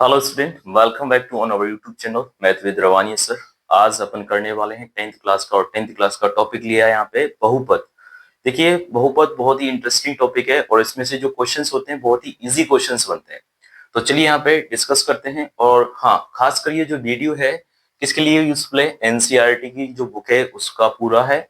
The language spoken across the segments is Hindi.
Hello student, welcome back to on our YouTube channel math with Rawani sir. आज अपन करने वाले हैं 10th क्लास का और 10th क्लास का टॉपिक लिया है यहाँ पे बहुपद। देखिए, बहुपद बहुत ही इंटरेस्टिंग टॉपिक है और इसमें से जो क्वेश्चंस होते हैं बहुत ही इजी क्वेश्चंस बनते हैं। तो चलिए यहाँ पे डिस्कस करते हैं। और हाँ, खासकर ये जो वीडियो है किसके लिए यूजफुल है, एनसीईआरटी की जो बुक है उसका पूरा है,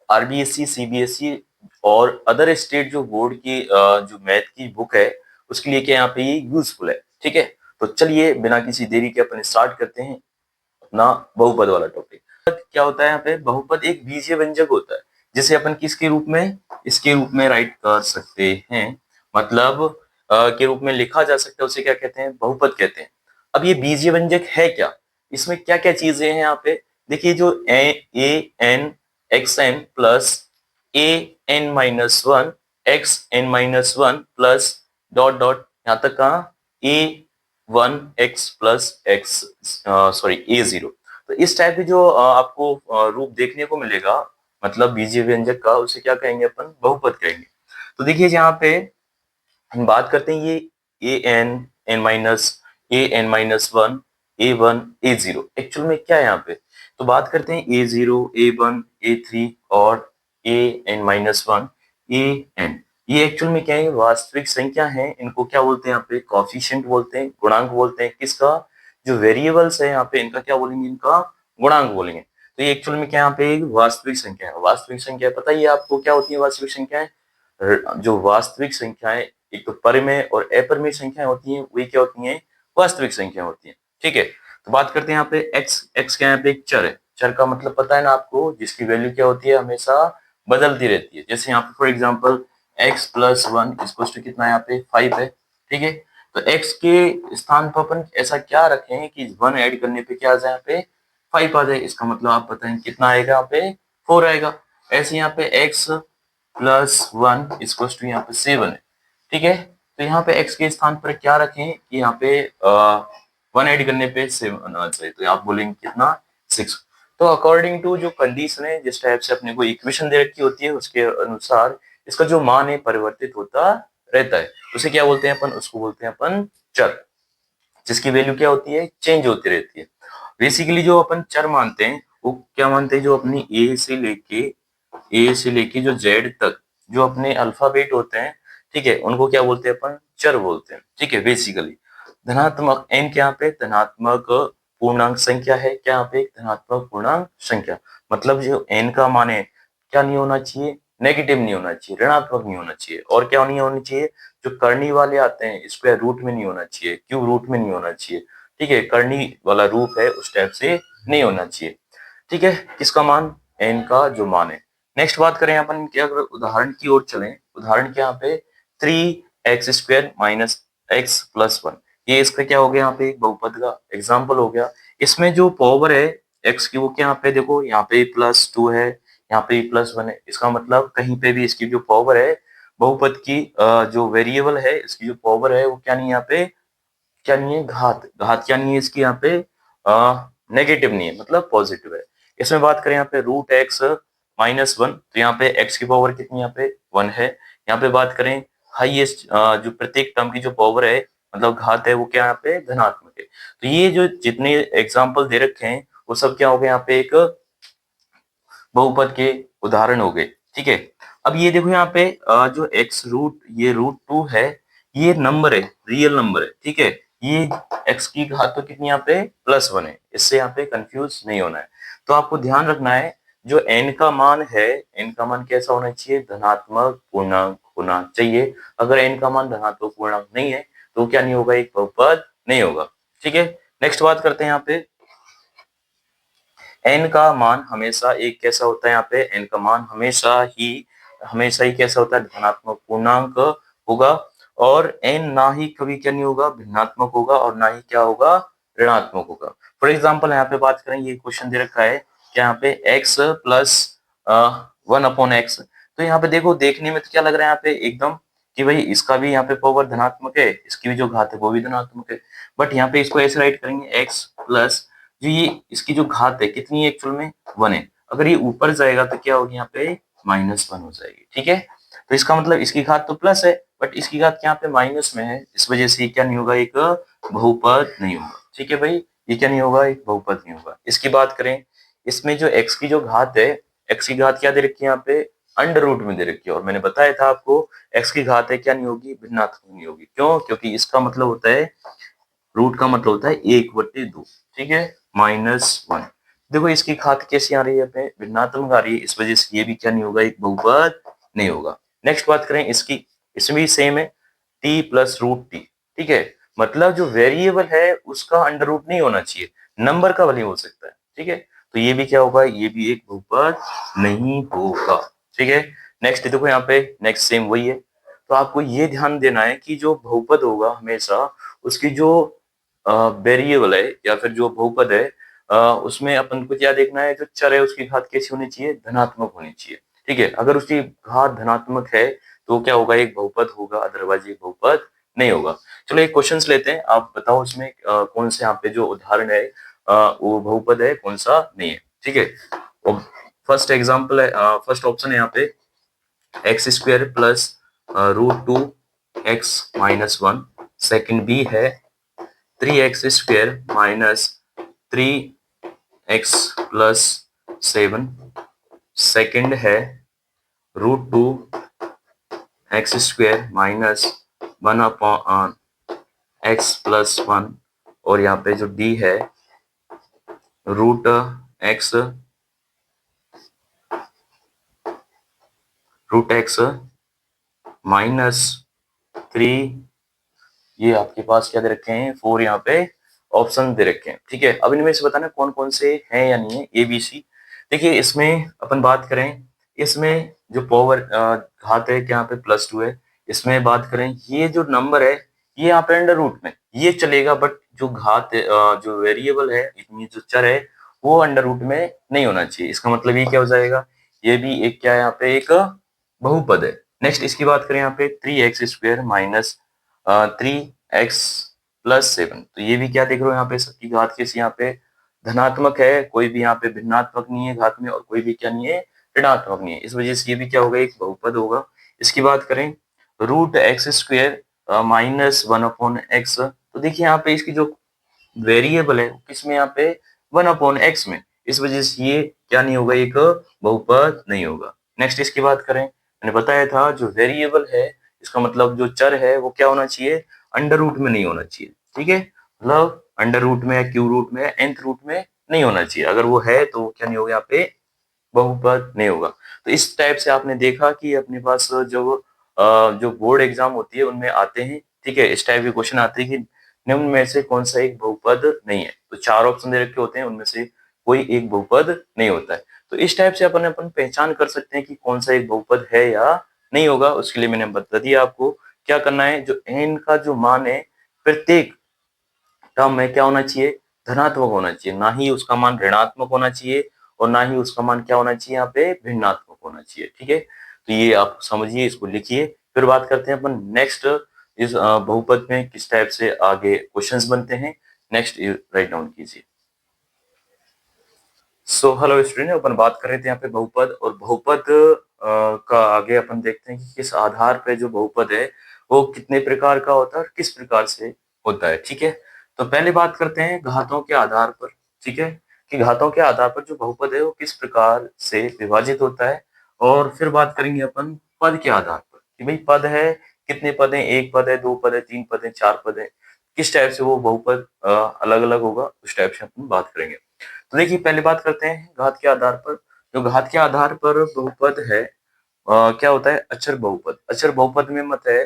आरबीएसई, सीबीएसई और अदर स्टेट जो बोर्ड की जो मैथ की बुक है उसके लिए क्या यहाँ पे ये यूजफुल है। ठीक है, तो चलिए बिना किसी देरी के अपन स्टार्ट करते हैं अपना बहुपद वाला टॉपिक। क्या होता है यहाँ पे, बहुपद एक बीजीय व्यंजक होता है जिसे अपन किसके रूप में, इसके रूप में राइट कर सकते हैं, मतलब के रूप में लिखा जा सकता है। उसे क्या कहते हैं, बहुपद कहते हैं। अब ये बीजीय व्यंजक है क्या, इसमें क्या क्या चीजें हैं यहाँ पे। देखिए, जो a n x n plus a n minus one x n minus one plus dot dot यहाँ तक कहा a one x plus x, sorry a zero. तो इस टाइप के जो आपको रूप देखने को मिलेगा, मतलब बीजीय व्यंजक का, उसे क्या कहेंगे अपन, बहुपद कहेंगे। तो देखिए यहाँ पे हम बात करते हैं ये A N N minus A n minus one A one A zero, actual में क्या है यहाँ पे। तो बात करते हैं ए जीरो ए वन ए थ्री और ए n minus one A N. ये एक्चुअल में क्या है, वास्तविक संख्या है। इनको क्या बोलते हैं यहाँ पे, कॉफिशिएंट बोलते हैं, गुणांक बोलते हैं। किसका, जो वेरिएबल्स है यहाँ पे इनका क्या बोलेंगे, इनका गुणांक बोलेंगे। तो ये एक्चुअल में क्या यहाँ पे एक वास्तविक संख्या है। वास्तविक संख्या पता ही है आपको क्या होती है वास्तविक संख्याएं। जो वास्तविक संख्याएं, एक तो परिमेय और अपरिमेय संख्याएं होती हैं, वही क्या होती हैं, वास्तविक संख्या होती हैं। ठीक है, तो बात करते हैं यहाँ पे एक्स। एक्स क्या यहाँ पे एक चर है। चर का मतलब पता है ना आपको, जिसकी वैल्यू क्या होती है, हमेशा बदलती रहती है। जैसे यहाँ पे for example x plus one equal to कितना यहाँ पे 5 है। ठीक है, तो एक्स के स्थान पर अपन ऐसा क्या रखें कि वन ऐड करने पे क्या आ जाए, यहाँ पे 5 आ जाए। इसका मतलब आप बताएं कितना आएगा, यहाँ पे 4 आएगा। ऐसे यहाँ पे x plus one equal to यहाँ पे 7 है। ठीक है, तो यहाँ पे x के स्थान पर क्या रखें कि यहाँ पे वन ऐड करने पे 7 आना चाहिए। तो आप बोलेंगे कितना, 6। तो अकॉर्डिंग टू जो कंडीशन है, जिस टाइप से अपने को इक्वेशन दे रखी होती है उसके अनुसार इसका जो मान है परिवर्तित होता रहता है। उसे क्या बोलते हैं अपन, उसको बोलते हैं अपन चर, जिसकी वैल्यू क्या होती है, चेंज होती रहती है। बेसिकली जो अपन चर मानते हैं वो क्या मानते हैं, जो अपनी ए से लेके जो जेड तक जो अपने अल्फाबेट होते हैं, ठीक है, उनको क्या बोलते हैं अपन, चर बोलते हैं। ठीक है, बेसिकली धनात्मक एन क्या यहाँ पे धनात्मक पूर्णांक संख्या है। क्या यहाँ पे एक धनात्मक पूर्णांक संख्या, मतलब जो एन का मान है क्या नहीं होना चाहिए, नेगेटिव नहीं होना चाहिए, ऋणात्मक नहीं होना चाहिए। और क्या नहीं होनी चाहिए, जो करनी वाले आते हैं स्क्वायर रूट में नहीं होना चाहिए, क्यूब रूट में नहीं होना चाहिए। ठीक है, करनी वाला रूप है उस टाइप से नहीं होना चाहिए। ठीक है, किसका मान, एन का जो मान है। नेक्स्ट बात करें अपन क्या, अगर उदाहरण की ओर चलें, उदाहरण के यहाँ पे 3x² minus x plus one, ये इसका क्या हो गया, यहाँ पे एक बहुपद का एग्जाम्पल हो गया। इसमें जो पावर है x की वो क्या यहाँ पे देखो, यहाँ पे +2 है, यहाँ पे +1 है। इसका मतलब कहीं पे भी इसकी जो पावर है बहुपद की, जो वेरिएबल है इसकी जो पावर है वो क्या नहीं, यहाँ पे क्या नहीं है, घात। घात क्या नहीं है इसकी, यहाँ पे नेगेटिव नहीं है, मतलब पॉजिटिव है। इसमें बात करें यहाँ पे √x-1, तो यहाँ पे x की पावर कितनी, यहाँ पे 1 है। यहाँ पे बात करें हाईएस्ट, जो प्रत्येक टर्म की जो पावर है मतलब घात है, वो क्या यहाँ पे धनात्मक है। तो ये जो जितने एग्जाम्पल दे रखे हैं वो सब क्या हो गए, यहाँ पे एक बहुपद के उदाहरण हो गए। ठीक है, अब ये देखो यहाँ पे जो x रूट, ये √2 है, ये नंबर है, रियल नंबर है। ठीक है, ये x की घात तो कितनी यहाँ पे +1 है, इससे यहाँ पे कंफ्यूज नहीं होना है। तो आपको ध्यान रखना है जो n का मान है, n का मान कैसा होना चाहिए, धनात्मक पूर्णांक होना चाहिए। अगर n का मान धनात्मक पूर्णांक नहीं है तो क्या नहीं होगा, एक बहुपद नहीं होगा। ठीक है, नेक्स्ट बात करते हैं यहाँ पे n का मान हमेशा एक कैसा होता है, यहाँ पे n का मान हमेशा ही कैसा होता है, धनात्मक पूर्णांक होगा। और n ना ही कभी क्या नहीं होगा, भिन्नात्मक होगा, और ना ही क्या होगा, ऋणात्मक होगा। फॉर एग्जाम्पल यहाँ पे बात करें, ये क्वेश्चन दे रखा है कि यहाँ पे x प्लस 1/x। तो यहाँ पे देखो, देखने में तो क्या लग रहा है यहाँ पे एकदम कि भाई इसका भी यहाँ पे पावर धनात्मक है, इसकी भी जो घात है वो भी धनात्मक है। बट यहाँ पे इसको ऐसे राइट करेंगे x प्लस, जो ये इसकी जो घात है कितनी है, एक्चुअल में 1 है। अगर ये ऊपर जाएगा तो क्या होगी, यहाँ पे -1 हो जाएगी। ठीक है, तो इसका मतलब इसकी घात तो प्लस है बट इसकी घात यहाँ पे माइनस में है, इस वजह से क्या नहीं होगा, एक बहुपद नहीं होगा। ठीक है भाई, ये क्या नहीं होगा, एक बहुपद नहीं होगा। इसकी बात करें, इसमें जो x की जो घात है, x की घात क्या दे रखी है यहाँ पे, अंडर रूट में दे रखी है। और मैंने बताया था आपको x की घात है क्या नहीं होगी, भिन्नात्मक नहीं होगी। क्यों? क्योंकि इसका मतलब होता है, रूट का मतलब होता है 1/2। ठीक है, -1। देखो इसकी घात कैसी आ रही है पे, भिन्नात्मक आ रही है, इस वजह से ये भी क्या नहीं होगा, एक बहुपद नहीं होगा। नेक्स्ट बात करें इसकी, इसमें भी सेम है, t प्लस रूट टी। ठीक है, मतलब जो वेरिएबल है उसका अंडर रूट नहीं होना चाहिए, नंबर का वैल्यू हो सकता है। ठीक है, तो ये भी क्या होगा, ये भी एक बहुपद नहीं होगा। ठीक है, नेक्स्ट देखो यहाँ पे, नेक्स्ट सेम वही है। तो आपको ये ध्यान देना है कि जो बहुपद होगा हमेशा उसकी जो वेरिएबल है या फिर जो बहुपद है, उसमें अपन को क्या देखना है, जो चर है उसकी घात कैसी होनी चाहिए, धनात्मक होनी चाहिए। ठीक है, अगर उसकी घात धनात्मक है तो क्या होगा, एक बहुपद होगा, अदरवाइज एक बहुपद नहीं होगा। चलो एक क्वेश्चंस लेते हैं, आप बताओ इसमें कौन से यहाँ पे जो उदाहरण है वो बहुपद है, कौन सा नहीं है। ठीक है, फर्स्ट एग्जाम्पल है, फर्स्ट ऑप्शन है यहाँ पे x square plus √2x-1। Second B है 3x² माइनस 3x+7। सेकंड है √2x² माइनस 1/x+1। और यहाँ पे जो डी है √x -3। ये आपके पास क्या दे रखे हैं, 4 यहाँ पे ऑप्शन दे रखे हैं। ठीक है, अब इनमें से बताना कौन कौन से हैं या नहीं है, ए बी सी। देखिए इसमें अपन बात करें, इसमें जो पावर घात है क्या यहाँ पे +2 है। इसमें बात करें, ये जो नंबर है ये यहाँ पे अंडर रूट में ये चलेगा, बट जो घात जो वेरिएबल है, इतनी जो चर है वो अंडर रूट में नहीं होना चाहिए। इसका मतलब ये क्या हो जाएगा, ये भी एक क्या है, यहाँ पे एक बहुपद है। नेक्स्ट इसकी बात करें, यहाँ पे 3x² माइनस 3x+7। तो ये भी क्या देख रहे हो, यहाँ पे सबकी घात कैसी, यहाँ पे धनात्मक है, कोई भी यहाँ पे भिन्नात्मक नहीं है घात में, और कोई भी क्या नहीं है, ऋणात्मक नहीं है। इस वजह से ये भी क्या होगा, एक बहुपद होगा। इसकी बात करें √x² माइनस 1/x। तो देखिए यहाँ पे इसकी जो वेरिएबल है किस में, यहाँ पे 1/x में, इस वजह से ये क्या नहीं होगा, एक बहुपद नहीं होगा। नेक्स्ट इसकी बात करें, मैंने बताया था जो वेरिएबल है इसका मतलब जो चर है वो क्या होना चाहिए, अंडर रूट में नहीं होना चाहिए। ठीक है, मतलब अंडर रूट में या क्यू रूट में या nth रूट में नहीं होना चाहिए। अगर वो है तो क्या नहीं होगा, यहाँ पे बहुपद नहीं होगा। तो इस टाइप से आपने देखा कि अपने पास जो बोर्ड एग्जाम होती है उनमें आते हैं। ठीक है, इस टाइप के क्वेश्चन आते हैं कि निम्न में से कौन सा एक बहुपद नहीं है। तो 4 ऑप्शन दे रखे होते हैं, उनमें से कोई एक बहुपद नहीं होता है। तो इस टाइप से अपन अपन पहचान कर सकते हैं कि कौन सा एक बहुपद है या नहीं होगा। उसके लिए मैंने बता दिया आपको क्या करना है, जो n का जो मान है प्रत्येक टर्म में क्या होना चाहिए, धनात्मक होना चाहिए, ना ही उसका मान ऋणात्मक होना चाहिए और ना ही उसका मान क्या होना चाहिए, यहाँ पे भिन्नात्मक होना चाहिए। ठीक है, तो ये आप समझिए, इसको लिखिए। फिर बात करते हैं अपन नेक्स्ट, इस बहुपद में किस टाइप से आगे क्वेश्चंस बनते हैं। नेक्स्ट राइट डाउन कीजिए। सो हेलो स्टूडेंट, अपन बात कर रहे थे यहाँ पे बहुपद, और बहुपद का आगे अपन देखते हैं कि किस आधार पे जो बहुपद है वो कितने प्रकार का होता है और किस प्रकार से होता है। ठीक है, तो पहले बात करते हैं घातों के आधार पर। ठीक है, कि घातों के आधार पर जो बहुपद है वो किस प्रकार से विभाजित होता है। और फिर बात करेंगे अपन पद के आधार पर, कि भाई पद है, कितने पद है, एक पद है, दो पद है, तीन पद है, चार पद है, किस टाइप से वो बहुपद अलग अलग होगा, उस टाइप से अपन बात करेंगे। तो देखिए पहले बात करते हैं घात के आधार पर। जो घात के आधार पर बहुपद है, क्या होता है, अचर बहुपद। अचर बहुपद में मत है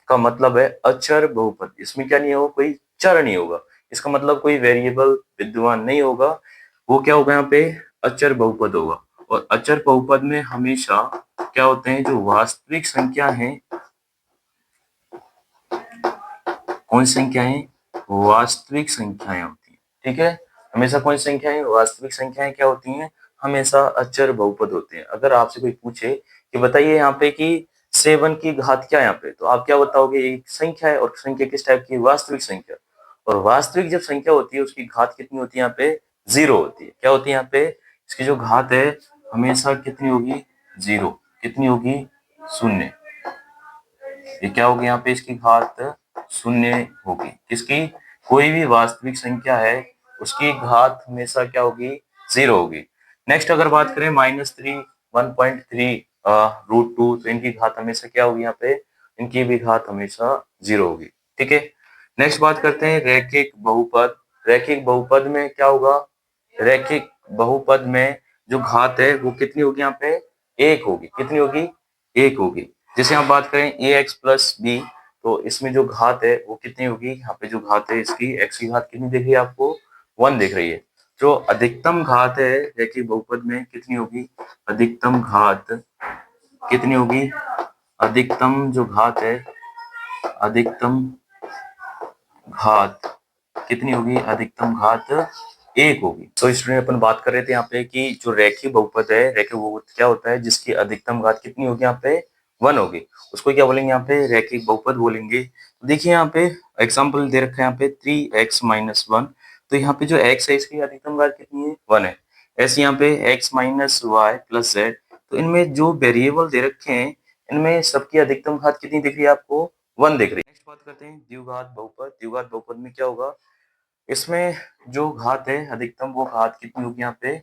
का मतलब है अचर बहुपद, इसमें क्या नहीं होगा, कोई चर नहीं होगा, इसका मतलब कोई वेरिएबल विद्यमान नहीं होगा। वो क्या होगा, यहाँ पे अचर बहुपद होगा। और अचर बहुपद में हमेशा क्या होते हैं, जो वास्तविक संख्या है, कौन सी संख्याएं, वास्तविक संख्याएं होती हैं। ठीक है, हमेशा कौन सी संख्याएं, वास्तविक संख्याएं क्या होती हैं, हमेशा अचर बहुपद होते हैं। अगर आपसे कोई पूछे कि बताइए यहाँ पे कि 7 की घात क्या है यहाँ पे, तो आप क्या बताओगे, एक संख्या है, और संख्या किस टाइप की, वास्तविक संख्या। और वास्तविक जब संख्या होती है उसकी घात कितनी होती है, यहाँ पे 0 होती है। क्या होती है यहाँ पे, इसकी जो घात है हमेशा कितनी होगी, 0। कितनी होगी, शून्य। ये क्या होगी, यहाँ पे इसकी घात शून्य होगी, किसकी, कोई भी वास्तविक संख्या है उसकी घात हमेशा क्या होगी, 0 होगी। नेक्स्ट अगर बात करें -3, 1.3 √2, तो इनकी घात हमेशा क्या होगी, यहाँ पे इनकी भी घात हमेशा 0 होगी। ठीक है, नेक्स्ट बात करते हैं रैखिक बहुपद। रैखिक बहुपद में क्या होगा, रैखिक बहुपद में जो घात है वो कितनी होगी, यहाँ पे 1 होगी। कितनी होगी, 1 होगी। जैसे हम बात करें ax प्लस बी, तो इसमें जो घात है वो कितनी होगी, यहाँ पे जो घात है इसकी x की घात कितनी दिख रही है आपको, 1 दिख रही है। जो अधिकतम घात है रैखिक बहुपद में कितनी होगी, अधिकतम घात कितनी होगी, अधिकतम जो घात है, अधिकतम घात कितनी होगी, अधिकतम घात 1 होगी। तो स्टूडेंट अपन बात कर रहे थे यहाँ पे कि जो रैखिक बहुपद है, रैखिक बहुपद क्या होता है, जिसकी अधिकतम घात कितनी होगी, यहाँ पे 1 होगी, उसको क्या बोलेंगे, यहाँ पे रैखिक बहुपद बोलेंगे। तो देखिए यहाँ पे एग्जाम्पल दे रखा है यहाँ पे 3x माइनस 1, तो यहाँ पे जो x है इसकी अधिकतम घात कितनी है, 1 है। ऐसे यहाँ पे x minus y plus z, तो इनमें जो वेरिएबल दे रखे हैं इनमें सबकी अधिकतम घात कितनी दिख रही है आपको, 1 दिख रही है। नेक्स्ट बात करते हैं द्विघात बहुपद। द्विघात बहुपद में क्या होगा, इसमें जो घात है अधिकतम वो घात कितनी होगी, यहाँ पे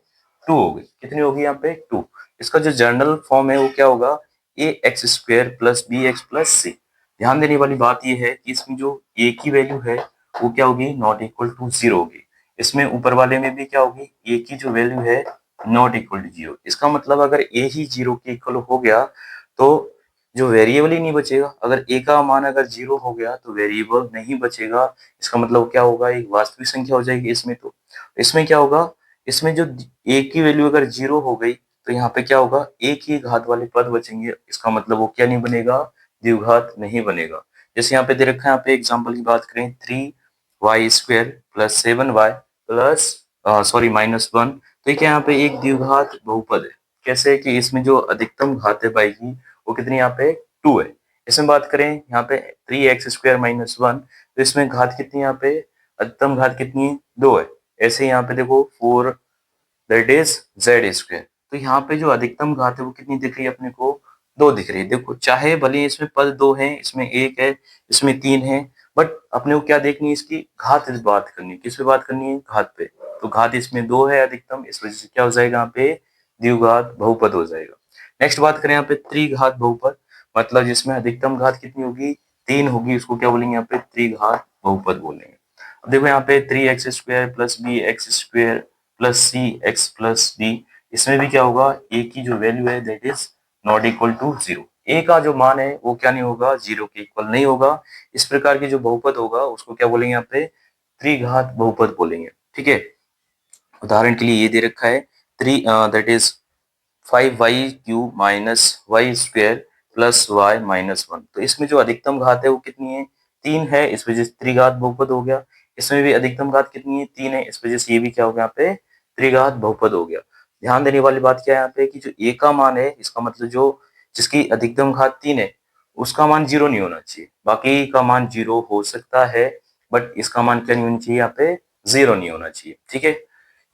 2 होगी। कितनी होगी, यहाँ पे 2। इसका जो जनरल फॉर्म है वो क्या होगा, a x square plus b x plus c. ध्यान देने वाली बात ये है कि इसमें जो ए की वैल्यू है वो क्या होगी, नॉट इक्वल टू 0 होगी। इसमें ऊपर वाले में भी क्या होगी, ए की जो वैल्यू है नॉट इक्वल टू 0। इसका मतलब अगर ए ही 0 के इक्वल हो गया तो जो वेरिएबल ही नहीं बचेगा। अगर ए का मान अगर 0 हो गया तो वेरिएबल नहीं बचेगा। इसका मतलब क्या होगा, एक वास्तविक संख्या हो जाएगी इसमें। तो इसमें क्या होगा, इसमें जो ए की वैल्यू अगर 0 हो गई तो यहाँ पे क्या होगा, एक ही घात वाले पद बचेंगे। इसका मतलब वो क्या नहीं बनेगा, द्विघात नहीं बनेगा। जैसे यहाँ पे दे रखा है, यहाँ पे एग्जाम्पल की बात करें 3y² plus 7y plus sorry -1, तो क्या यहाँ पे एक द्विघात बहुपद है। कैसे है कि इसमें जो अधिकतम घात है पाएगी वो कितनी, यहाँ पे 2 है। इसमें बात करें यहाँ पे 3x² माइनस 1, तो इसमें घात कितनी, यहाँ पे अधिकतम घात कितनी है, 2 है। ऐसे यहाँ पे देखो 4 दैट इज z², तो यहाँ पे जो अधिकतम घात है वो कितनी दिख रही है अपने को, 2 दिख रही है। देखो चाहे भले इसमें पद 2 है, इसमें 1 है, इसमें 3 है, बट अपने को क्या देखनी है, इसकी घात इस बात करनी है। किस पे बात करनी है, घात पे। तो घात इसमें 2 है अधिकतम, इस वजह से क्या हो जाएगा, यहाँ पे द्विघात बहुपद हो जाएगा। नेक्स्ट बात करें यहाँ पे त्रिघात बहुपद, मतलब जिसमें अधिकतम घात कितनी होगी, 3 होगी, उसको क्या बोलेंगे, यहाँ पे त्रिघात बहुपद बोलेंगे। अब देखो यहाँ पे 3x² plus b x square plus c x plus d, इसमें भी क्या होगा, ए की जो वैल्यू है that is not equal to 0। A का जो मान है वो क्या नहीं होगा, 0 के इक्वल नहीं होगा। इस प्रकार की जो बहुपद होगा उसको क्या बोलेंगे, यहाँ पे त्रिघात बहुपद बोलेंगे। ठीक है, उदाहरण के लिए ये दे रखा है 3 that is 5y³ minus y² plus y minus 1, तो इसमें जो अधिकतम घात है वो कितनी है, 3 है, इस वजह से त्रिघात बहुपद हो गया। इसमें भी अधिकतम घात कितनी है, 3 है, इस वजह से ये भी क्या हो गया, यहाँ पे त्रिघात बहुपद हो गया। ध्यान देने वाली बात क्या है यहाँ पे कि जो ए का मान है, इसका मतलब जो जिसकी अधिकतम घात 3 है उसका मान 0 नहीं होना चाहिए। बाकी का मान 0 हो सकता है, बट इसका मान क्या नहीं होना चाहिए, यहाँ पे 0 नहीं होना चाहिए। ठीक है,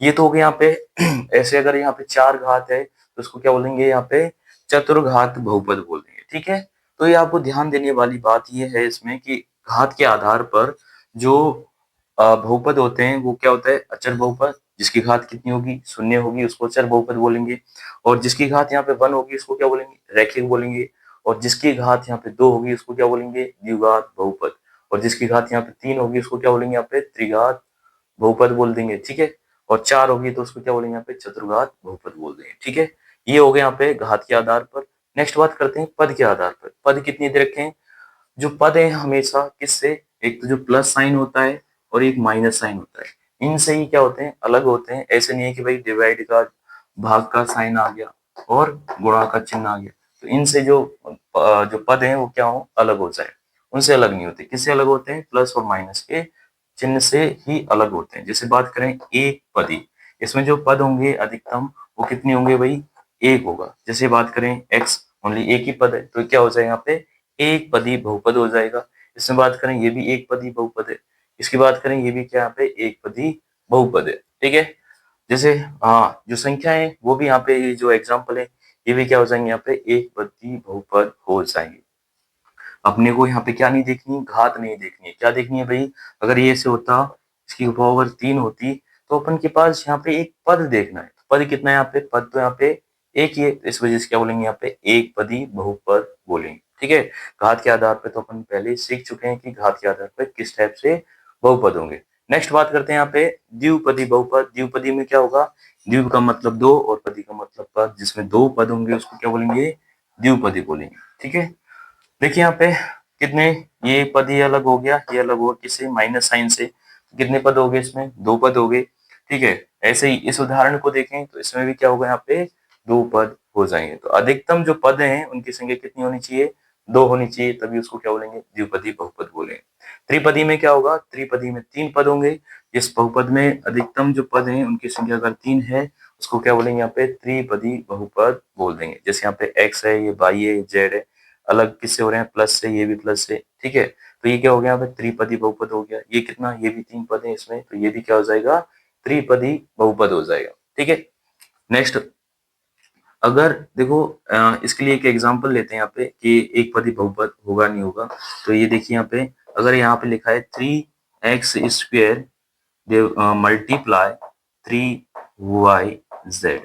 ये तो हो गया यहाँ पे। ऐसे अगर यहाँ पे 4 घात है तो उसको क्या बोलेंगे, यहाँ पे चतुर्घात बहुपद बोल देंगे। ठीक है, तो ये आपको ध्यान देने वाली बात ये है इसमें कि घात के आधार पर जो बहुपद होते हैं वो क्या होता है, अचर बहुपद। जिसकी घात कितनी होगी, 0 होगी, उसको अचर बहुपद बोलेंगे। और जिसकी घात यहाँ पे 1 होगी उसको क्या बोलेंगे, रैखिक बोलेंगे। और जिसकी घात यहाँ पे 2 होगी उसको क्या बोलेंगे, द्विघात बहुपद। और जिसकी घात यहाँ पे 3 होगी उसको क्या बोलेंगे, यहाँ पे त्रिघात बहुपद बोल देंगे। ठीक है, और 4 होगी तो उसको क्या बोलेंगे, यहाँ पे चतुर्घात बहुपद बोल देंगे। ठीक है, ये हो गए यहाँ पे घात के आधार पर। नेक्स्ट बात करते हैं पद के आधार पर। पद कितनी दे रखे हैं, जो पद है हमेशा किससे, एक तो जो प्लस साइन होता है और एक माइनस साइन होता है, इनसे ही क्या होते हैं, अलग होते हैं। ऐसे नहीं है कि भाई डिवाइड का भाग का साइन आ गया और गुणा का चिन्ह आ गया तो इनसे जो पद हैं वो क्या हो, अलग हो जाए। उनसे अलग नहीं होते। किससे अलग होते हैं, प्लस और माइनस के चिन्ह से ही अलग होते हैं। जैसे बात करें एक पदी, इसमें जो पद होंगे अधिकतम वो कितने होंगे भाई, 1 होगा। जैसे बात करें x ओनली एक ही पद है तो क्या हो जाएगा, यहाँ पे एक पदी बहुपद हो जाएगा। इसमें बात करें ये भी एक पदी बहुपद है, इसकी बात करें ये भी क्या, यहाँ पे एक पदी बहुपद है। ठीक है, जैसे जो संख्या है वो भी यहाँ पे ये जो एग्जाम्पल है ये भी क्या हो जाएंगे, यहाँ पे एक पदी बहुपद हो जाएंगे। अपने को यहाँ पे क्या नहीं देखनी, घात नहीं देखनी है, क्या देखनी है भाई, अगर ये ऐसे होता, इसकी पावर 3 होती, तो अपन के पास यहाँ पे एक पद देखना है। पद कितना है यहाँ पे, पद तो यहाँ पे एक ही है, इस वजह से क्या बोलेंगे यहाँ पे, एक पदी बहुपद बोलेंगे। ठीक है, घात के आधार पे तो अपन पहले ही सीख चुके हैं कि घात के आधार पे किस टाइप से बहुपद होंगे। नेक्स्ट बात करते हैं यहाँ पे द्विपदी बहुपद। द्विपदी में क्या होगा, द्वीप का मतलब दो और पदी का मतलब पद, जिसमें दो पद होंगे उसको क्या बोलेंगे, द्विपदी बोलेंगे। ठीक है, देखिए यहाँ पे कितने, ये पद ये अलग हो गया, ये अलग हुआ किससे, माइनस साइन से, कितने पद हो गए इसमें, दो पद हो गए। ठीक है, ऐसे ही इस उदाहरण को देखें तो इसमें भी क्या होगा, यहाँ पे दो पद हो जाएंगे। तो अधिकतम जो पद हैं उनकी संख्या कितनी होनी चाहिए, दो होनी चाहिए, तभी उसको क्या बोलेंगे, द्विपदी बहुपद बोलेंगे। त्रिपदी में क्या होगा, त्रिपदी में तीन पद होंगे, इस बहुपद में अधिकतम जो पद हैं उनकी संख्या अगर तीन है, उसको क्या बोलेंगे यहाँ पे, त्रिपदी बहुपद बोल देंगे। जैसे यहाँ पे एक्स है, ये वाई है, जेड है, अलग किससे हो रहे हैं, प्लस से, ये भी प्लस से। ठीक है, तो ये क्या हो गया, त्रिपदी बहुपद हो गया। ये कितना, ये भी तीन पद है इसमें, तो ये भी क्या हो जाएगा, त्रिपदी बहुपद हो जाएगा। ठीक है, नेक्स्ट अगर देखो इसके लिए एक एग्जांपल लेते हैं यहाँ पे कि एक पदी बहुपद होगा नहीं होगा। तो ये देखिए यहाँ पे, अगर यहाँ पे लिखा है 3x² मल्टीप्लाई 3y z।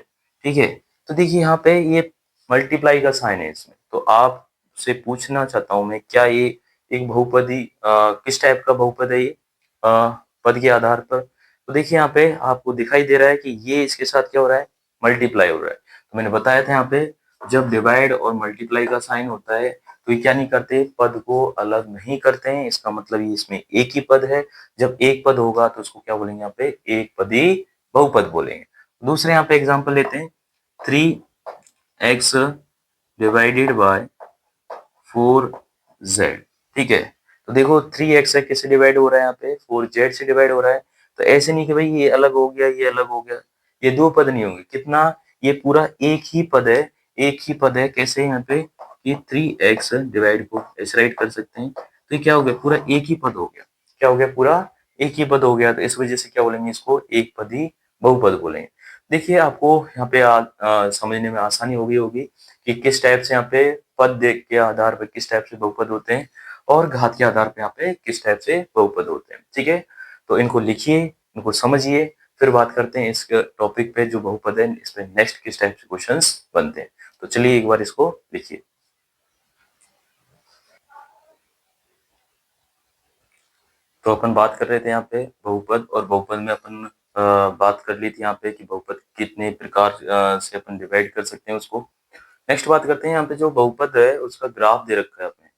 ठीक है, तो देखिए यहाँ पे ये मल्टीप्लाई का साइन है इसमें, तो आपसे पूछना चाहता हूं मैं, क्या ये एक बहुपदी किस टाइप का बहुपद है ये, पद के आधार पर। तो देखिए यहाँ पे आपको दिखाई दे रहा है कि ये इसके साथ क्या हो रहा है, मल्टीप्लाई हो रहा है। तो मैंने बताया था यहाँ पे जब डिवाइड और मल्टीप्लाई का साइन होता है तो ये क्या नहीं करते, पद को अलग नहीं करते हैं, इसका मतलब ये इसमें एक ही पद है। जब एक पद होगा तो उसको क्या बोलेंगे यहाँ पे, एक पदी बहुपद बोलेंगे। दूसरे यहाँ पे एग्जांपल लेते हैं, 3x डिवाइडेड बाय 4z। ठीक है, तो देखो 3x है, किससे डिवाइड हो रहा है यहाँ पे, 4z से डिवाइड हो रहा है। तो ऐसे नहीं कि भाई ये अलग हो गया, ये अलग हो गया, ये दो पद नहीं होंगे, कितना, ये पूरा एक ही पद है, एक ही पद है। कैसे यहाँ पे, ये 3x डिवाइड को ऐसे राइट कर सकते हैं, तो ये क्या हो गया, पूरा एक ही पद हो गया। क्या हो गया, पूरा एक ही पद हो गया, तो इस वजह से क्या बोलेंगे, इसको एक पदी बहुपद बोलेंगे। देखिए आपको यहाँ पे समझने में आसानी हो गई होगी कि किस टाइप से यहाँ पे पद देख के आधार पर किस टाइप से बहुपद होते हैं और घात के आधार पर यहाँ पे किस टाइप से बहुपद होते हैं। ठीक है, तो इनको लिखिए, इनको समझिए, फिर बात करते हैं इस टॉपिक पे जो बहुपद है इस पे नेक्स्ट किस टाइप से क्वेश्चंस बनते हैं। तो चलिए एक बार इसको लिखिए। तो अपन बात कर रहे थे यहाँ पे बहुपद, और बहुपद में अपन बात कर ली थी यहाँ पे कि बहुपद कितने प्रकार से अपन डिवाइड कर सकते हैं उसको। नेक्स्ट बात करते हैं, यहाँ पे जो बहुपद है उसका ग्राफ दे रखा है अपने,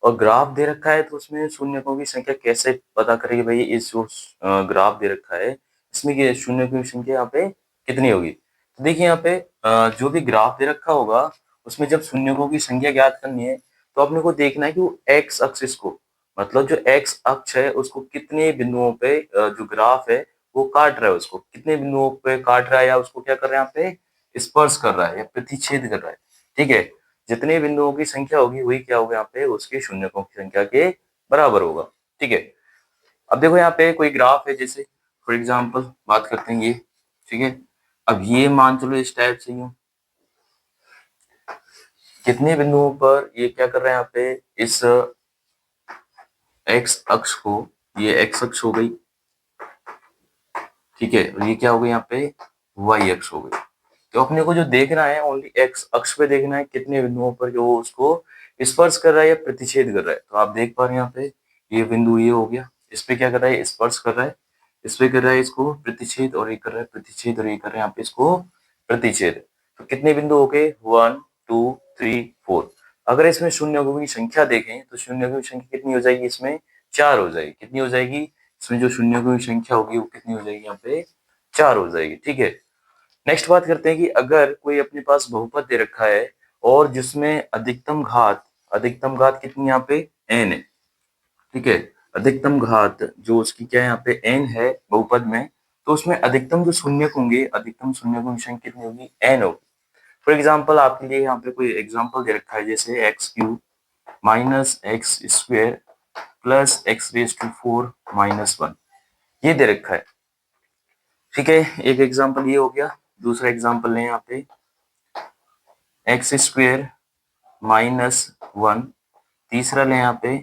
और ग्राफ दे रखा है तो उसमें शून्यकों की संख्या कैसे पता करेंगे भाई, इस जो ग्राफ दे रखा है इसमें शून्यकों की संख्या यहाँ पे कितनी होगी। तो देखिए यहाँ पे जो भी ग्राफ दे रखा होगा उसमें जब शून्यकों की संख्या ज्ञात करनी है तो अपने को देखना है कि वो एक्स एक्सिस को, मतलब जो एक्स अक्ष है उसको कितने बिंदुओं पे जो ग्राफ है वो काट रहा है, उसको कितने बिंदुओं पे काट रहा है, या उसको क्या कर रहा है यहाँ पे स्पर्श कर रहा है या प्रतिच्छेद कर रहा है। ठीक है, जितने बिंदुओं की संख्या होगी वही क्या होगा यहाँ पे, उसके शून्यकों की संख्या के बराबर होगा। ठीक है, अब देखो यहाँ पे कोई ग्राफ है, जैसे फॉर एग्जांपल बात करते हैं ये। ठीक है, अब ये मान चलो इस टाइप से यूं, कितने बिंदुओं पर ये क्या कर रहा है यहाँ पे, इस एक्स अक्ष को, ये एक्स अक्ष हो गई। ठीक है, और ये क्या हो गई यहाँ पे, वाई अक्ष हो गई। तो अपने को जो देखना है ओनली एक्स अक्ष पे देखना है, कितने बिंदुओं पर जो उसको स्पर्श कर रहा है या प्रतिच्छेद कर रहा है। तो आप देख पा रहे हैं यहाँ पे ये बिंदु ये हो गया, इस पे क्या कर रहा है, स्पर्श कर रहा है, इस पे कर रहा है इसको प्रतिच्छेद, और ये कर रहा है प्रतिच्छेद, और ये कर रहा है यहाँ पे इसको प्रतिच्छेद। तो कितने बिंदु हो गए, 1 2 3 4। अगर इसमें शून्यों की संख्या देखें तो शून्यों की संख्या कितनी हो जाएगी, इसमें 4 हो जाएगी। कितनी हो जाएगी, इसमें जो शून्यों की संख्या होगी वो कितनी हो जाएगी, यहाँ पे 4 हो जाएगी। ठीक है, नेक्स्ट बात करते हैं कि अगर कोई अपने पास बहुपद दे रखा है और जिसमें अधिकतम घात कितनी यहाँ पे n है। ठीक है, अधिकतम घात जो उसकी क्या है यहाँ पे n है बहुपद में, तो उसमें अधिकतम जो शून्यक होंगे, अधिकतम शून्यकों की संख्या कितनी होगी, n होगी। फॉर एग्जाम्पल आपके लिए यहाँ पे कोई एग्जाम्पल दे रखा है, जैसे x³ minus x square plus x⁴ minus 1, ये दे रखा है। ठीक है, एक एग्जाम्पल ये हो गया। दूसरा एग्जाम्पल लें यहाँ पे x² माइनस 1 तीसरा लें यहाँ पे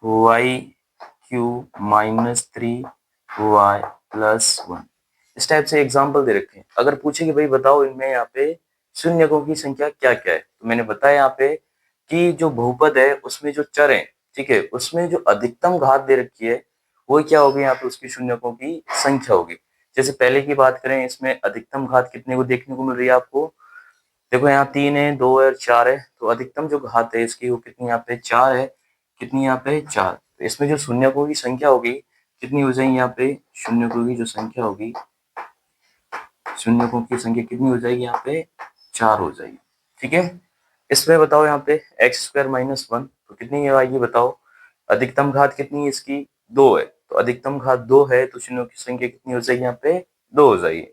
Y cube minus 3y plus 1। इस टाइप से एग्जाम्पल दे रखे हैं। अगर पूछे कि भाई बताओ इनमें यहाँ पे शून्यकों की संख्या क्या क्या है, तो मैंने बताया यहाँ पे कि जो बहुपद है उसमें जो चर है, ठीक है, उसमें जो अधिकतम घात दे रखी है वो क्या होगी, यहाँ पे उसकी शून्यकों की संख्या होगी। जैसे पहले की बात करें, इसमें अधिकतम घात कितने को देखने को मिल रही है आपको, देखो यहाँ 3 है, 2 है और 4 है, तो अधिकतम जो घात है इसकी वो कितनी यहाँ पे 4 है, कितनी यहाँ पे 4। तो इसमें जो शून्यकों की संख्या होगी कितनी हो जाएगी, यहाँ पे शून्यकों की जो संख्या होगी, शून्यकों की संख्या कितनी हो जाएगी, यहाँ पे 4 हो जाएगी। ठीक है, इसमें बताओ यहाँ पे x² माइनस 1 तो कितनी आएगी बताओ, अधिकतम घात कितनी है इसकी 2 है, तो अधिकतम घात 2 है तो शून्यों की संख्या कितनी हो जाएगी, यहाँ पे 2 हो जाएगी।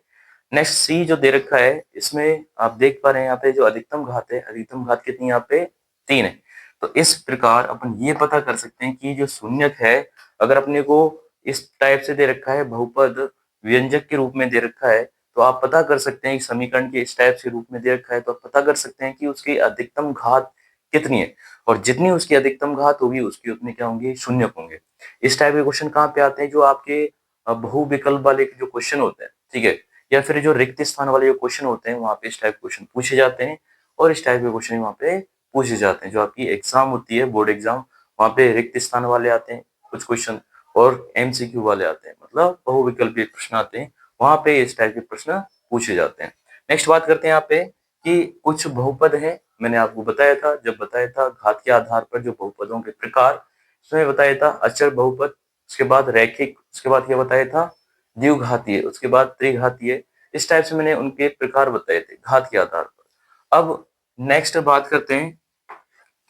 नेक्स्ट सी जो दे रखा है, इसमें आप देख पा रहे हैं यहाँ पे जो अधिकतम घात है, अधिकतम घात कितनी यहाँ पे 3 है। तो इस प्रकार अपन ये पता कर सकते हैं कि जो शून्यक है, अगर अपने को इस टाइप से दे रखा है, बहुपद व्यंजक के रूप में दे रखा है, तो आप पता कर सकते हैं कि समीकरण के इस टाइप से रूप में दे रखा है, तो आप पता कर सकते हैं कि उसकी अधिकतम घात कितनी है, और जितनी उसकी अधिकतम घात होगी उसकी उतने क्या होंगे, शून्यक होंगे। इस टाइप के क्वेश्चन कहाँ पे आते हैं, जो आपके बहुविकल्प वाले जो क्वेश्चन होते हैं, ठीक है, या फिर जो रिक्त स्थान वाले जो क्वेश्चन होते हैं वहां पे इस टाइप क्वेश्चन पूछे जाते हैं, और इस टाइप के क्वेश्चन वहां पे पूछे जाते हैं। जो आपकी एग्जाम होती है, बोर्ड एग्जाम, वहां पे रिक्त स्थान वाले आते हैं कुछ क्वेश्चन, और एमसीक्यू वाले आते हैं, मतलब बहुविकल्पीय प्रश्न आते हैं, वहां पे इस टाइप के प्रश्न पूछे जाते हैं। नेक्स्ट बात करते हैं यहाँ पे कि कुछ बहुपद है, मैंने आपको बताया था, जब बताया था घात के आधार पर जो बहुपदों के प्रकार, इसमें बताया था अचर बहुपद, उसके बाद रैखिक, उसके बाद क्या बताया था, द्विघातीय, उसके बाद त्रिघातीय। इस टाइप से मैंने उनके प्रकार बताए थे घात के आधार पर। अब नेक्स्ट बात करते हैं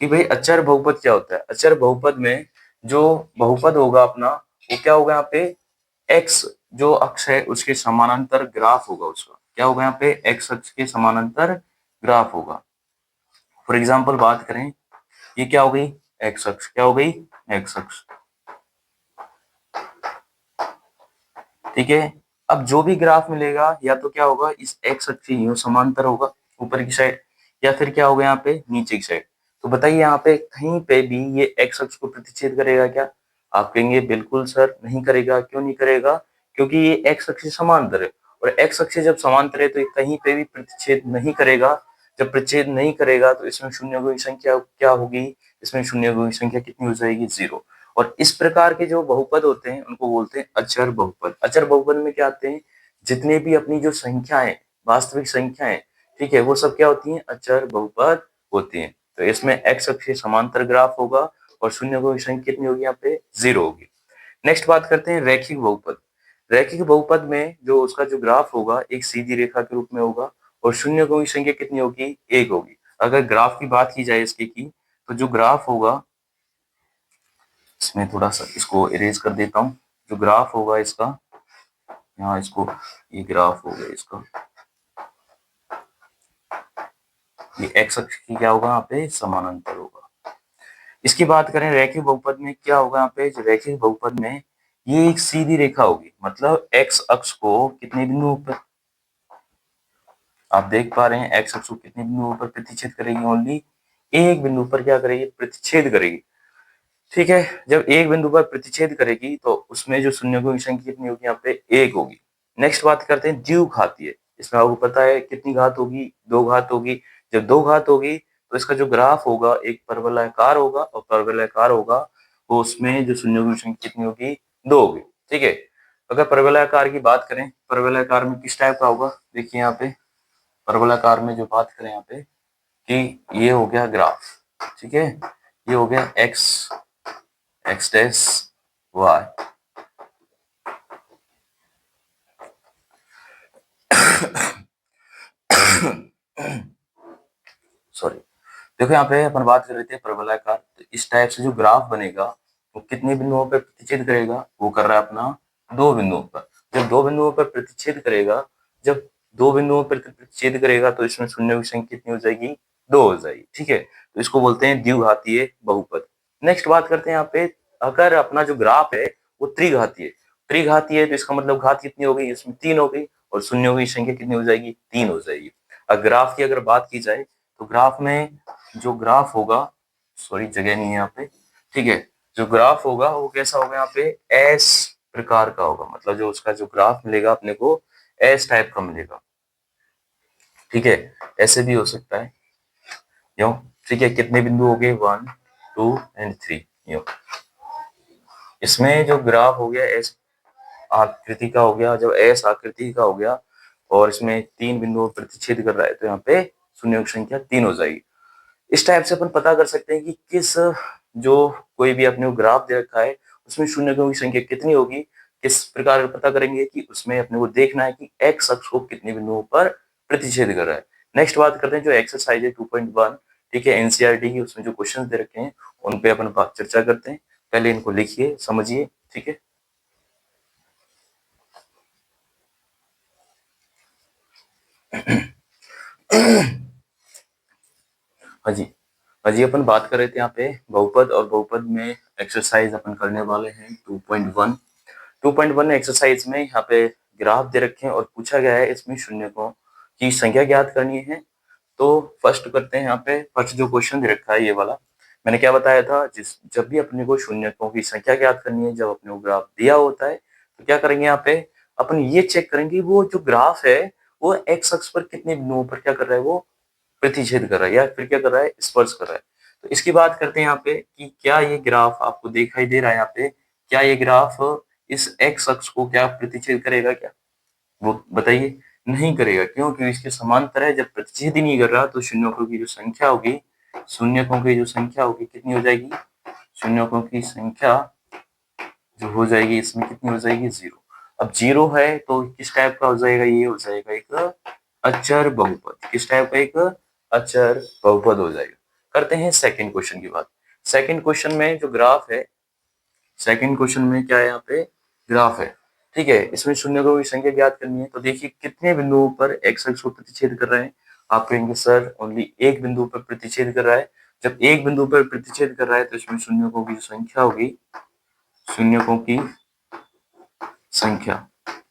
कि भाई अचर बहुपद क्या होता है। अचर बहुपद में जो बहुपद होगा अपना, वो क्या होगा, यहाँ पे एक्स जो अक्ष है उसके समानांतर ग्राफ होगा, उसका क्या होगा, यहाँ पे एक्स अक्ष के समानांतर ग्राफ होगा। फॉर एग्जाम्पल बात करें, ये क्या हो गई, एक्स अक्ष, क्या हो गई, एक्स अक्ष, ठीक है। अब जो भी ग्राफ मिलेगा या तो क्या होगा, इस एक्स अक्ष के यूं समांतर होगा ऊपर की साइड, या फिर क्या होगा यहाँ पे नीचे की साइड। तो बताइए यहाँ पे कहीं पे भी ये एक्स अक्ष को प्रतिच्छेद करेगा क्या, आप कहेंगे बिल्कुल सर नहीं करेगा। क्यों नहीं करेगा, क्योंकि ये एक्स अक्ष से समांतर है, और एक्स अक्ष से जब समांतर है तो ये कहीं पे भी प्रतिच्छेद नहीं करेगा। जब प्रतिच्छेद नहीं करेगा तो इसमें शून्यों की संख्या क्या होगी, इसमें शून्यों की संख्या कितनी हो जाएगी, 0। और इस प्रकार के जो बहुपद होते हैं उनको बोलते हैं अचर बहुपद। अचर बहुपद में क्या आते हैं, जितने भी अपनी जो संख्याएं, वास्तविक संख्याएं, ठीक है, वो सब क्या होती हैं, अचर बहुपद होती हैं। तो इसमें एक्स अक्ष के समांतर ग्राफ होगा और शून्यों की संख्या कितनी होगी, यहाँ पे 0 होगी। नेक्स्ट बात करते हैं रैखिक बहुपद। रैखिक बहुपद में जो उसका जो ग्राफ होगा एक सीधी रेखा के रूप में होगा, और शून्यों की संख्या कितनी होगी, 1 होगी। अगर ग्राफ की बात की जाए इसके की, तो जो ग्राफ होगा, इसमें थोड़ा सा इसको इरेज कर देता हूँ, जो ग्राफ होगा इसका, यहाँ इसको, ये ग्राफ होगा इसका, ये एक्स अक्ष की क्या होगा, यहाँ पे समानांतर होगा। इसकी बात करें रैखिक बहुपद में क्या होगा, यहाँ पे जो रैखिक बहुपद में ये एक सीधी रेखा होगी, मतलब एक्स अक्ष को कितने बिंदुओं पर, आप देख पा रहे हैं एक्स अक्ष को कितने बिंदुओं पर प्रतिच्छेद करेगी, ओनली एक बिंदु पर क्या करेगी, प्रतिच्छेद करेगी। ठीक है, जब एक बिंदु पर प्रतिच्छेद करेगी तो उसमें जो शून्यों की संख्या कितनी होगी, यहाँ पे 1 होगी। नेक्स्ट बात करते हैं द्विघातीय। इसमें आपको पता है कितनी घात होगी, 2 घात होगी। जब 2 घात होगी तो इसका जो ग्राफ होगा एक परवलयाकार होगा, और परवलयाकार होगा तो उसमें जो शून्यों की संख्या कितनी होगी, 2 होगी। ठीक है, अगर परवलयाकार की बात करें, परवलयाकार में किस टाइप का होगा, देखिए यहाँ पे परवलयाकार में जो बात करें यहाँ पे कि ये हो गया ग्राफ, ठीक है, ये हो गया x, x dash y, sorry. देखो यहाँ पे अपन बात कर रहे थे परवलयाकार, तो इस टाइप से जो ग्राफ बनेगा वो कितने बिंदुओं पर प्रतिच्छेद करेगा, वो कर रहा है अपना 2 बिंदुओं पर। जब 2 बिंदुओं पर प्रतिच्छेद करेगा, जब 2 बिंदुओं पर प्रतिच्छेद करेगा तो इसमें शून्यों की संख्या कितनी हो जाएगी, 2 हो जाएगी। ठीक है, तो इसको बोलते हैं द्विघातीय बहुपद। नेक्स्ट बात करते हैं यहाँ पे, अगर अपना जो ग्राफ है वो त्रिघातीय, त्रिघातीय है तो इसका मतलब घात कितनी हो गई, इसमें 3 हो गई, और शून्यों की संख्या कितनी हो जाएगी, 3 हो जाएगी। अगर ग्राफ की अगर बात की जाए तो ग्राफ में जो ग्राफ होगा सॉरी जगह नहीं है यहाँ पे, ठीक है। जो ग्राफ होगा वो कैसा होगा यहाँ पे, एस प्रकार का होगा, मतलब जो उसका जो ग्राफ मिलेगा अपने को एस टाइप का मिलेगा, ठीक है। ऐसे भी हो सकता है यूं, ठीक है। कितने बिंदु हो गए, 1 2 एंड 3 यूं। इसमें जो ग्राफ हो गया एस आकृति का हो गया, जब एस आकृति का हो गया और इसमें 3 बिंदुओं पर प्रतिच्छेद कर रहा है तो यहाँ पे शून्यों की संख्या 3 हो जाएगी। इस टाइप से अपन पता कर सकते हैं कि किस जो कोई भी अपने को ग्राफ दे रखा है उसमें शून्यों की संख्या कितनी होगी। किस प्रकार पता करेंगे कि उसमें अपने को देखना है कि एक्स अक्ष को कितने बिंदुओं पर प्रतिच्छेद कर रहा है। नेक्स्ट बात करते हैं जो एक्सरसाइज है 2.1, ठीक है, एनसीईआरटी की, उसमें जो क्वेश्चन दे रखे हैं उन पे अपन चर्चा करते हैं। पहले इनको लिखिए, समझिए, ठीक है। हाँ जी, हाँ जी, अपन बात कर रहे थे यहाँ पे बहुपद, और बहुपद में एक्सरसाइज अपन करने वाले हैं 2.1। 2.1 एक्सरसाइज में यहाँ पे ग्राफ दे रखे हैं और पूछा गया है इसमें शून्यकों की संख्या ज्ञात करनी है। तो फर्स्ट करते हैं, यहाँ पे फर्स्ट जो क्वेश्चन दे रखा है ये वाला, मैंने क्या बताया था, जब भी अपने को शून्यकों की संख्या ज्ञात करनी है, जब अपने को ग्राफ दिया होता है तो क्या करेंगे, यहाँ पे अपन ये चेक करेंगे वो जो ग्राफ है वो एक्स अक्ष पर कितने बिंदुओं पर क्या कर रहा है, वो प्रतिच्छेद कर रहा है या फिर क्या कर रहा है, स्पर्श कर रहा है। तो इसकी बात करते हैं यहाँ पे कि क्या ये ग्राफ आपको दिखाई दे रहा है यहाँ पे, क्या ये ग्राफ इस एक्स अक्ष को क्या प्रतिच्छेद करेगा क्या, वो बताइए। नहीं करेगा, क्यों, क्योंकि इसके समांतर है। जब प्रतिच्छेद ही नहीं कर रहा तो शून्यकों की जो संख्या होगी, शून्यकों की जो संख्या होगी कितनी हो जाएगी, शून्यकों की संख्या जो हो जाएगी इसमें कितनी हो जाएगी, 0। अब 0 है तो किस टाइप का हो जाएगा, ये हो जाएगा एक अचर बहुपद। किस टाइप का, एक अचर बहुपद हो जाएगा। करते हैं सेकंड क्वेश्चन की बात। सेकंड क्वेश्चन में जो ग्राफ है, सेकंड क्वेश्चन में क्या है, यहाँ पे ग्राफ है, ठीक है। इसमें शून्यकों की संख्या ज्ञात करनी है। तो देखिए कितने बिंदुओं पर एक्स अक्ष को प्रतिच्छेद कर रहे हैं। आप कहेंगे सर ओनली एक बिंदु पर प्रतिच्छेद कर रहा है। जब एक बिंदु पर प्रतिच्छेद कर रहा है तो इसमें शून्यकों की जो संख्या होगी, शून्यकों की संख्या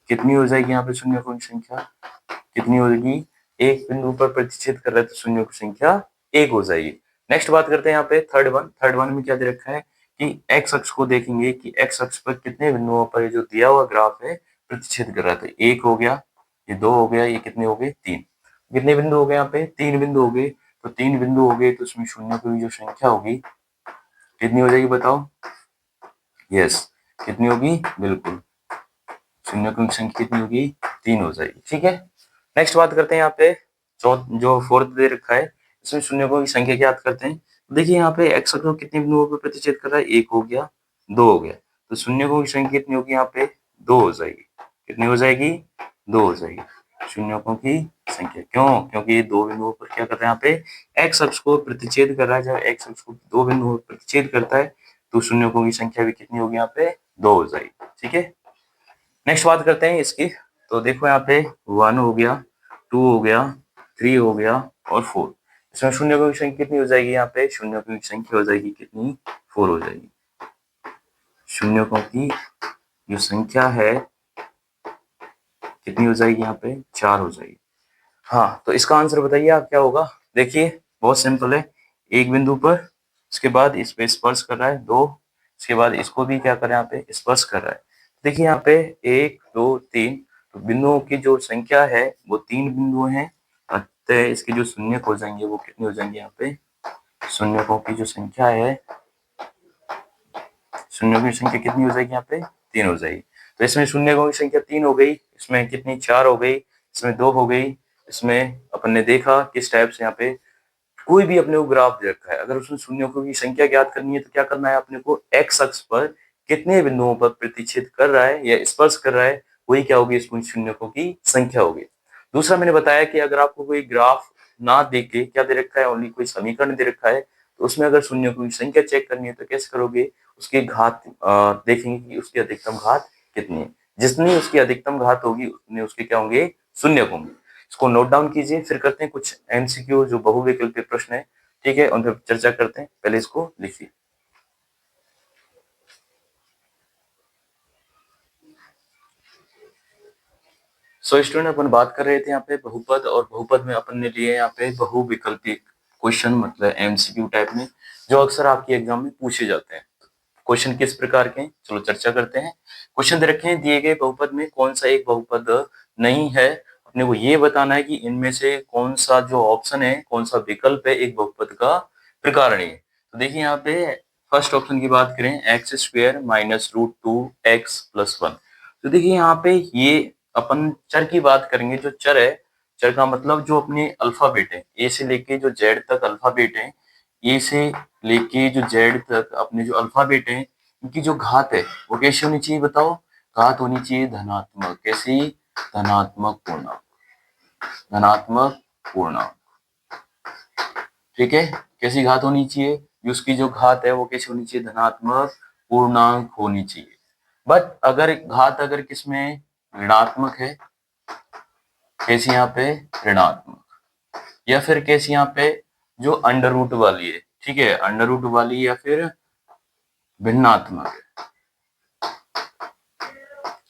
कितनी हो जाएगी, यहाँ पे शून्यकों की संख्या कितनी होगी, एक बिंदु पर प्रतिच्छेद कर रहा है तो शून्यों की संख्या एक हो जाएगी। नेक्स्ट बात करते हैं यहाँ पे थर्ड वन में क्या दे रखा है कि एक्स अक्ष को देखेंगे कि एक्स अक्ष पर कितने बिंदुओं पर जो दिया हुआ ग्राफ है प्रतिच्छेद कर रहा है। तो एक हो गया, ये दो हो गया, ये कितने हो गए, तीन। कितने बिंदु हो गए, यहाँ पे तीन बिंदु हो गए। तो तीन बिंदु हो गए तो उसमें शून्य की जो संख्या होगी कितनी हो जाएगी, बताओ। यस, कितनी होगी, बिल्कुल शून्य की संख्या कितनी होगी, तीन हो जाएगी, ठीक है। नेक्स्ट बात करते हैं यहाँ पे जो फोर्थ दे रखा है, इसमें शून्यकों की संख्या ज्ञात करते हैं। देखिए यहाँ पे एक्स अक्ष कितने बिंदुओं पर प्रतिच्छेद कर रहा है, एक हो गया, दो हो गया। तो शून्यकों की संख्या कितनी होगी, यहाँ पे दो हो जाएगी। कितनी हो जाएगी, दो हो जाएगी शून्यकों की संख्या। क्यों, क्योंकि ये दो बिंदुओं पर क्या कर रहा है, यहाँ पे एक्स अक्ष को प्रतिच्छेद कर रहा है। जब एक्स अक्ष को दो बिंदुओं पर प्रतिच्छेद करता है तो शून्यकों की संख्या भी कितनी होगी, यहाँ पे दो हो जाएगी, ठीक है। नेक्स्ट बात करते हैं इसकी। तो देखो यहाँ पे 1 हो गया, 2 हो गया, 3 हो गया और 4। इसमें शून्यकों की संख्या कितनी हो जाएगी, यहाँ पे शून्यकों की संख्या हो जाएगी कितनी, 4 हो जाएगी। शून्यकों की जो संख्या है कितनी हो जाएगी, यहाँ पे 4 हो जाएगी। हाँ, तो इसका आंसर बताइए आप क्या होगा। देखिए बहुत सिंपल है, एक बिंदु पर, इसके बाद इस पे स्पर्श कर रहा है, दो, इसके बाद इसको भी क्या कर रहा है, यहाँ पे स्पर्श कर रहा है। देखिए यहाँ पे एक दो तीन, तो बिंदुओं की जो संख्या है वो तीन बिंदु हैं, अतः इसके जो शून्यक हो जाएंगे वो कितने हो जाएंगे, यहाँ पे शून्यकों की जो संख्या है, शून्यकों की संख्या कितनी हो जाएगी, यहाँ पे तीन हो जाएगी। तो इसमें शून्यकों की संख्या तीन हो गई, इसमें कितनी, चार हो गई, इसमें दो हो गई। इसमें अपन ने देखा किस टाइप से यहाँ पे कोई भी अपने को ग्राफ दे रखा है, अगर उसमें शून्यकों की संख्या ज्ञात करनी है तो क्या करना है अपने को, एक्स अक्ष पर कितने बिंदुओं पर प्रतिच्छेद कर रहा है या स्पर्श कर रहा है, वही क्या होगी, इसमें शून्यकों की संख्या होगी। दूसरा मैंने बताया कि अगर आपको कोई ग्राफ ना दे के क्या दे रखा है, ओनली कोई समीकरण दे रखा है, तो उसमें अगर शून्यकों की संख्या चेक करनी है तो कैसे करोगे, उसकी घात देखेंगे कि उसकी अधिकतम घात कितनी है। जितनी उसकी अधिकतम घात होगी उतने उसके क्या होंगे, शून्यक होंगे। इसको नोट डाउन कीजिए, फिर करते हैं कुछ एमसीक्यू जो बहुविकल्पीय प्रश्न है, ठीक है, उन पर चर्चा करते हैं। पहले इसको लिखिए। सो स्टूडेंट अपन बात कर रहे थे यहाँ पे बहुपद, और बहुपद में अपन ने लिए यहाँ पे बहुविकल्पीय क्वेश्चन मतलब एमसीक्यू टाइप में, जो अक्सर आपके एग्जाम में पूछे जाते हैं। क्वेश्चन किस प्रकार के हैं, चलो चर्चा करते हैं। क्वेश्चन दे रखे हैं, दिए गए बहुपद में कौन सा एक बहुपद नहीं है। अपने को ये बताना है कि इनमें से कौन सा जो ऑप्शन है, कौन सा विकल्प है एक बहुपद का प्रकार नहीं है। तो देखिए यहाँ पे फर्स्ट ऑप्शन की बात करें, x square minus root two x plus one. तो देखिए यहाँ पे ये अपन चर की बात करेंगे। जो चर है, चर का मतलब जो अपने अल्फाबेट है, ए से लेके जो जेड तक अल्फाबेट है, ए से लेके जो जेड तक अपने जो अल्फाबेट है, इनकी जो घात है वो कैसी होनी चाहिए बताओ। घात होनी चाहिए धनात्मक। कैसी? धनात्मक पूर्णांक। धनात्मक पूर्णांक, ठीक है। कैसी घात होनी चाहिए? उसकी जो घात है वो कैसी होनी चाहिए? धनात्मक पूर्णांक होनी चाहिए। बट अगर घात अगर किसमें ऋणात्मक है, कैसी यहाँ पे? ऋणात्मक। या फिर कैसी यहाँ पे? जो अंडर रूट वाली है, ठीक है, अंडर रूट वाली, या फिर भिन्नात्मक है।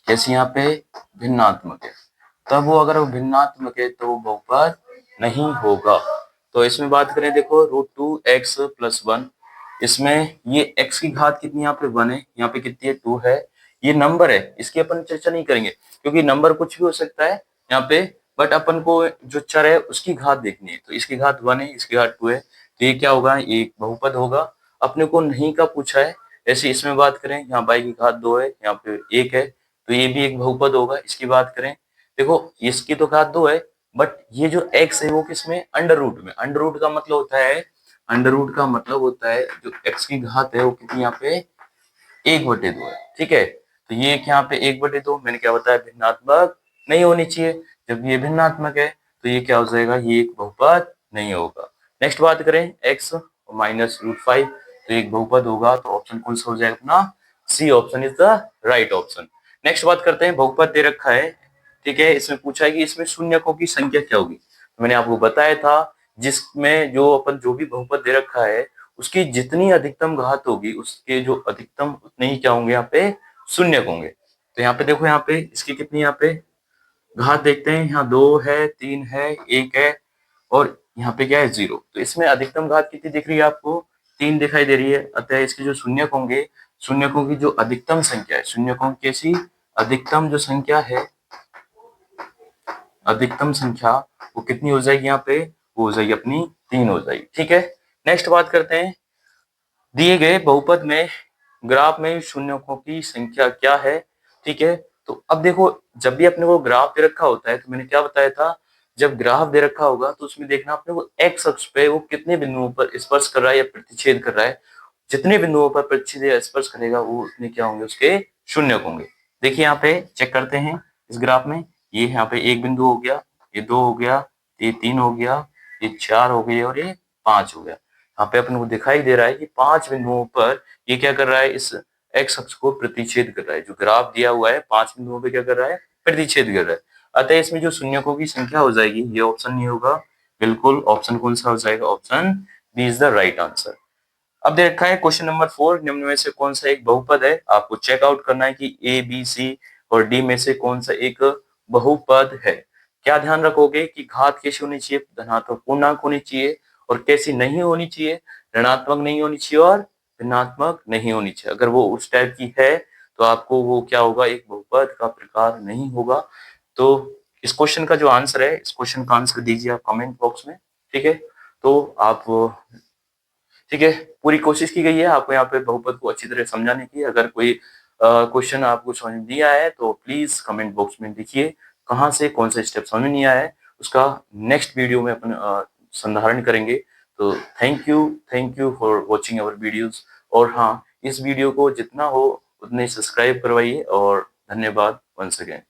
कैसी यहाँ पे? भिन्नात्मक है। तब वो अगर वो भिन्नात्मक है तो वो बहुपद नहीं होगा। तो इसमें बात करें, देखो root two x plus one, इसमें ये x की घात कितनी यहाँ पे? 1 है। यहाँ पे कितनी है? 2 है। ये नंबर है, इसकी अपन चर्चा नहीं करेंगे क्योंकि नंबर कुछ भी हो सकता है यहाँ पे। बट अपन को जो चर है उसकी घात देखनी है। तो इसकी घात 1 है, इसकी घात 2 है, तो ये क्या होगा? एक बहुपद होगा। अपने को नहीं का पूछा है। ऐसे इसमें बात करें, यहाँ बाई की घात 2 है, यहाँ पे 1 है, तो ये भी एक बहुपद होगा। इसकी बात करें, देखो इसकी तो घात 2 है, बट ये जो x है वो किसमें? अंडर रूट में। अंडर रूट का मतलब होता है, अंडर रूट का मतलब होता है जो x की घात है वो कितनी यहाँ पे? 1/2 है, ठीक है। तो ये यहाँ पे 1/2, मैंने क्या बताया? भिन्नात्मक नहीं होनी चाहिए। जब ये भिन्नात्मक है तो ये क्या हो जाएगा? ये एक बहुपद नहीं होगा। नेक्स्ट बात करें, x माइनस रूट 5, तो एक बहुपद होगा। तो ऑप्शन कौन सा हो जाएगा अपना? C option is the right option. Next बात करते हैं, बहुपद दे रखा है, ठीक है। इसमें पूछा है कि इसमें शून्यकों की संख्या क्या होगी। तो मैंने आपको बताया था, जिसमें जो अपन जो भी बहुपद दे रखा है उसकी जितनी अधिकतम घात होगी, उसके जो अधिकतम उतने ही क्या होंगे? यहाँ पे शून्यक होंगे। तो यहाँ पे देखो, यहाँ पे इसकी कितनी यहाँ पे घात देखते हैं। यहाँ 2 है, 3 है, 1 है, और यहाँ पे क्या है? 0। तो इसमें अधिकतम घात कितनी दिख रही है आपको? 3 दिखाई दे रही है। अतः इसके जो शून्यक होंगे, शून्यकों की जो अधिकतम संख्या है, शून्यकों की कैसी अधिकतम जो संख्या है, अधिकतम संख्या वो कितनी हो जाएगी? यहाँ पे वो हो जाएगी अपनी 3 हो जाएगी, ठीक है। नेक्स्ट बात करते हैं, दिए गए बहुपद में ग्राफ में शून्यकों की संख्या क्या है, ठीक है। तो अब देखो, जब भी अपने को ग्राफ दे रखा होता है, तो मैंने क्या बताया था, जब ग्राफ दे रखा होगा तो उसमें देखना अपने को एक्स अक्ष पे वो कितने बिंदुओं पर स्पर्श कर रहा है या प्रतिच्छेद कर रहा है। जितने बिंदुओं पर प्रतिच्छेद या स्पर्श करेगा वो उतने क्या होंगे? उसके शून्यक होंगे। देखिए यहाँ पे चेक करते हैं इस ग्राफ में, ये यहाँ पे एक बिंदु हो गया, ये 2 हो गया, ये 3 हो गया, ये 4 हो गया, और ये 5 हो गया। यहाँ पे अपन को दिखाई दे रहा है कि 5 बिंदुओं पर ये क्या कर रहा है? इस एक्स अक्ष को प्रतिच्छेद कर रहा है। जो ग्राफ दिया हुआ है 5 बिंदुओं पे क्या कर रहा है? प्रतिच्छेद कर रहा है। अतः इसमें जो शून्यकों की संख्या हो जाएगी, ये ऑप्शन नहीं होगा। बिल्कुल ऑप्शन कौन सा हो जाएगा? Option B is the right answer. अब दे रखा है क्वेश्चन नंबर 4, निम्न में से कौन सा एक बहुपद है। आपको चेकआउट करना है कि ए, बी, सी और डी में से कौन सा एक बहुपद है। क्या ध्यान रखोगे कि घात कैसी होनी चाहिए? धनात्मक पूर्णांक होनी चाहिए। और कैसी नहीं होनी चाहिए? ऋणात्मक नहीं होनी चाहिए और ऋणात्मक नहीं होनी चाहिए। अगर वो उस टाइप की है तो आपको वो क्या होगा? एक बहुपद का प्रकार नहीं होगा। तो इस क्वेश्चन का जो आंसर है, इस क्वेश्चन का आंसर दीजिए आप कमेंट बॉक्स में, ठीक है। तो आप, ठीक है, पूरी कोशिश की गई है आपको यहाँ पे बहुपद को अच्छी तरह समझाने की। अगर कोई क्वेश्चन आपको समझ नहीं आया है तो प्लीज कमेंट बॉक्स में लिखिए कहाँ से कौन सा स्टेप समझ नहीं आया है। उसका नेक्स्ट वीडियो में अपन संधारण करेंगे। तो thank you for watching our videos. और हाँ, इस वीडियो को जितना हो उतने सब्सक्राइब करवाइए, और धन्यवाद वंस अगेन।